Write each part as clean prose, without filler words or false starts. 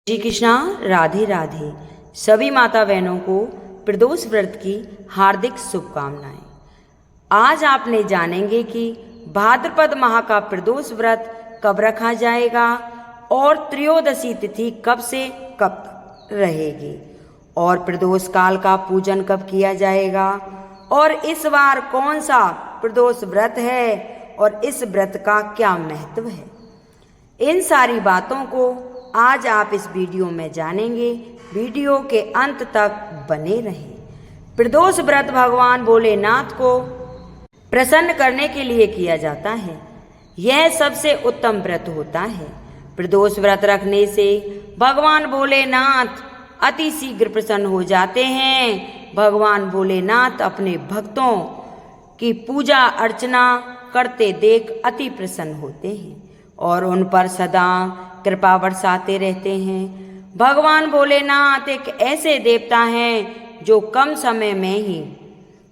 श्री कृष्णा। राधे राधे। सभी माता बहनों को प्रदोष व्रत की हार्दिक शुभकामनाएं। आज आपने जानेंगे कि भाद्रपद माह का प्रदोष व्रत कब रखा जाएगा और त्रयोदशी तिथि कब से कब तक रहेगी और प्रदोष काल का पूजन कब किया जाएगा और इस बार कौन सा प्रदोष व्रत है और इस व्रत का क्या महत्व है। इन सारी बातों को आज आप इस वीडियो में जानेंगे। वीडियो के अंत तक बने रहें। प्रदोष व्रत भगवान भोलेनाथ को प्रसन्न करने के लिए किया जाता है। यह सबसे उत्तम व्रत होता है। प्रदोष व्रत रखने से भगवान भोलेनाथ अति शीघ्र प्रसन्न हो जाते हैं। भगवान भोलेनाथ अपने भक्तों की पूजा अर्चना करते देख अति प्रसन्न होते हैं और उन पर सदा कृपा बरसाते रहते हैं। भगवान भोलेनाथ एक ऐसे देवता हैं जो कम समय में ही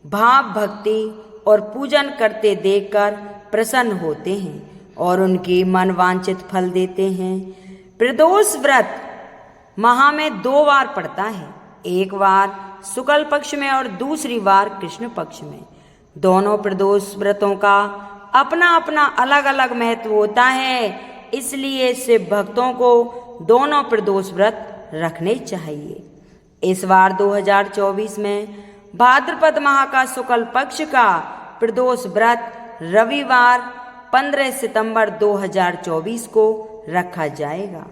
भाव भक्ति और पूजन करते देखकर प्रसन्न होते हैं और उनकी मन वांछित फल देते हैं। प्रदोष व्रत माह में 2 बार पड़ता है, एक बार शुक्ल पक्ष में और दूसरी बार कृष्ण पक्ष में। दोनों प्रदोष व्रतों का अपना अपना अलग अलग महत्व होता है, इसलिए शिव भक्तों को दोनों प्रदोष व्रत रखने चाहिए। इस बार 2024 में भाद्रपद माह का शुक्ल पक्ष का प्रदोष व्रत रविवार 15 सितंबर 2024 को रखा जाएगा।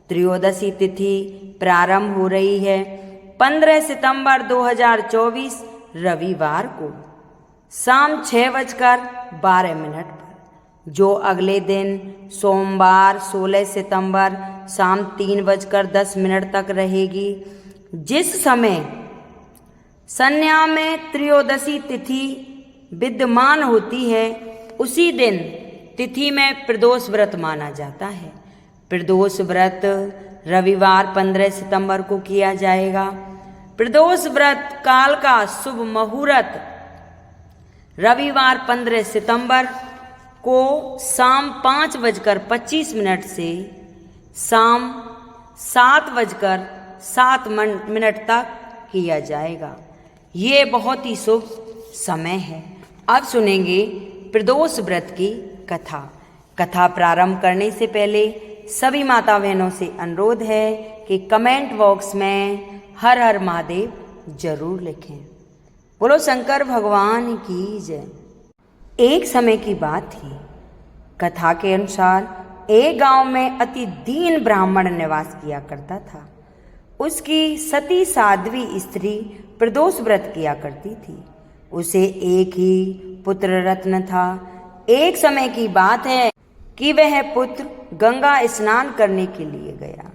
त्रयोदशी तिथि प्रारंभ हो रही है 15 सितंबर 2024 रविवार को शाम 6:12 पर, जो अगले दिन सोमवार 16 सितंबर शाम 3:10 तक रहेगी। जिस समय संध्या में त्रयोदशी तिथि विद्यमान होती है उसी दिन तिथि में प्रदोष व्रत माना जाता है। प्रदोष व्रत रविवार 15 सितंबर को किया जाएगा। प्रदोष व्रत काल का शुभ मुहूर्त रविवार 15 सितंबर को शाम 5:25 से शाम 7:07 तक किया जाएगा। ये बहुत ही शुभ समय है। अब सुनेंगे प्रदोष व्रत की कथा। कथा प्रारंभ करने से पहले सभी माता बहनों से अनुरोध है कि कमेंट बॉक्स में हर हर महादेव जरूर लिखें। बोलो शंकर भगवान की जय। एक समय की बात थी। कथा के अनुसार एक गांव में अति दीन ब्राह्मण निवास किया करता था। उसकी सती साध्वी स्त्री प्रदोष व्रत किया करती थी। उसे एक ही पुत्र रत्न था। एक समय की बात है कि वह पुत्र गंगा स्नान करने के लिए गया।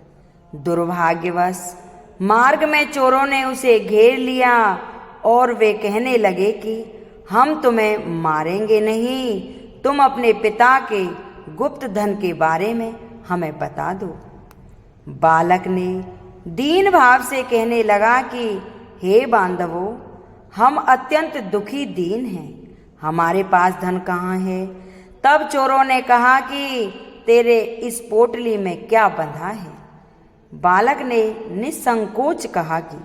दुर्भाग्यवश मार्ग में चोरों ने उसे घेर लिया और वे कहने लगे कि हम तुम्हें मारेंगे नहीं, तुम अपने पिता के गुप्त धन के बारे में हमें बता दो। बालक ने दीन भाव से कहने लगा कि हे बांधवों, हम अत्यंत दुखी दीन हैं, हमारे पास धन कहाँ है। तब चोरों ने कहा कि तेरे इस पोटली में क्या बंधा है। बालक ने निसंकोच कहा कि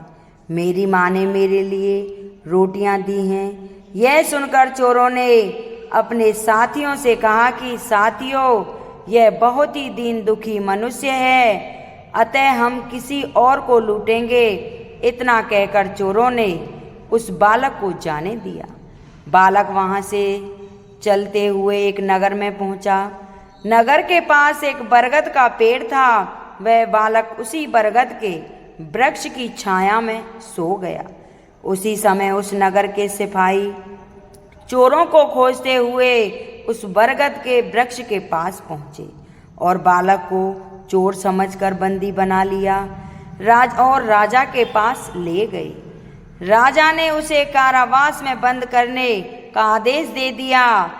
मेरी माँ ने मेरे लिए रोटियां दी हैं। यह सुनकर चोरों ने अपने साथियों से कहा कि साथियों, यह बहुत ही दीन दुखी मनुष्य है, अतः हम किसी और को लूटेंगे। इतना कहकर चोरों ने उस बालक को जाने दिया। बालक वहां से चलते हुए एक नगर में पहुंचा। नगर के पास एक बरगद का पेड़ था। वह बालक उसी बरगद के वृक्ष की छाया में सो गया। उसी समय उस नगर के सिपाही चोरों को खोजते हुए उस बरगद के वृक्ष के पास पहुंचे और बालक को चोर समझकर बंदी बना लिया और राजा के पास ले गए। राजा ने उसे कारावास में बंद करने का आदेश दे दिया।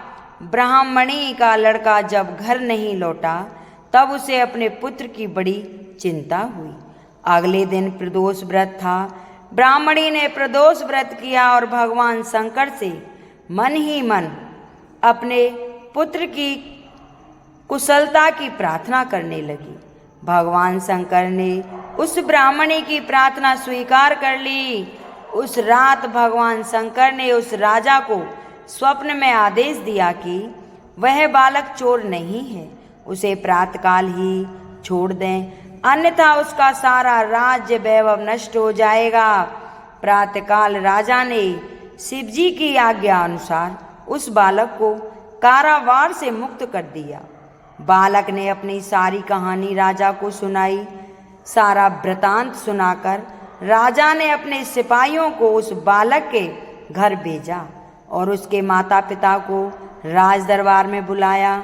ब्राह्मणी का लड़का जब घर नहीं लौटा तब उसे अपने पुत्र की बड़ी चिंता हुई। अगले दिन प्रदोष व्रत था। ब्राह्मणी ने प्रदोष व्रत किया और भगवान शंकर से मन ही मन अपने पुत्र की कुशलता की प्रार्थना करने लगी। भगवान शंकर ने उस ब्राह्मणी की प्रार्थना स्वीकार कर ली। उस रात भगवान शंकर ने उस राजा को स्वप्न में आदेश दिया कि वह बालक चोर नहीं है, उसे प्रातःकाल ही छोड़ दें, अन्यथा उसका सारा राज्य वैभव नष्ट हो जाएगा। प्रातःकाल राजा ने शिवजी की आज्ञा अनुसार उस बालक को कारावार से मुक्त कर दिया। बालक ने अपनी सारी कहानी राजा को सुनाई। सारा वृतांत सुनाकर राजा ने अपने सिपाहियों को उस बालक के घर भेजा और उसके माता पिता को राज दरबार में बुलाया।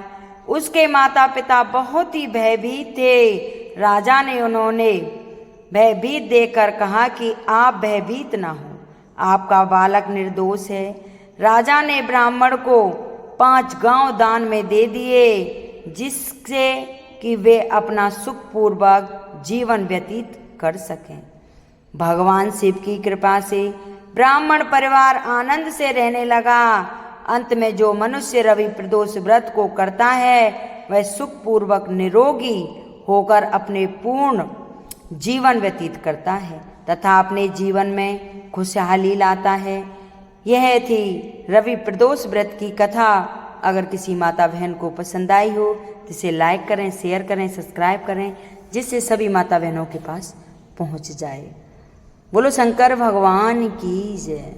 उसके माता पिता बहुत ही भयभीत थे। राजा ने उन्होंने भयभीत देखकर कहा कि आप भयभीत ना हो, आपका बालक निर्दोष है। राजा ने ब्राह्मण को 5 गांव दान में दे दिए, जिससे कि वे अपना सुखपूर्वक जीवन व्यतीत कर सकें। भगवान शिव की कृपा से ब्राह्मण परिवार आनंद से रहने लगा। अंत में जो मनुष्य रवि प्रदोष व्रत को करता है वह सुखपूर्वक निरोगी होकर अपने पूर्ण जीवन व्यतीत करता है तथा अपने जीवन में खुशहाली लाता है। यह थी रवि प्रदोष व्रत की कथा। अगर किसी माता बहन को पसंद आई हो तो इसे लाइक करें, शेयर करें, सब्सक्राइब करें, जिससे सभी माता बहनों के पास पहुंच जाए। बोलो शंकर भगवान की जय।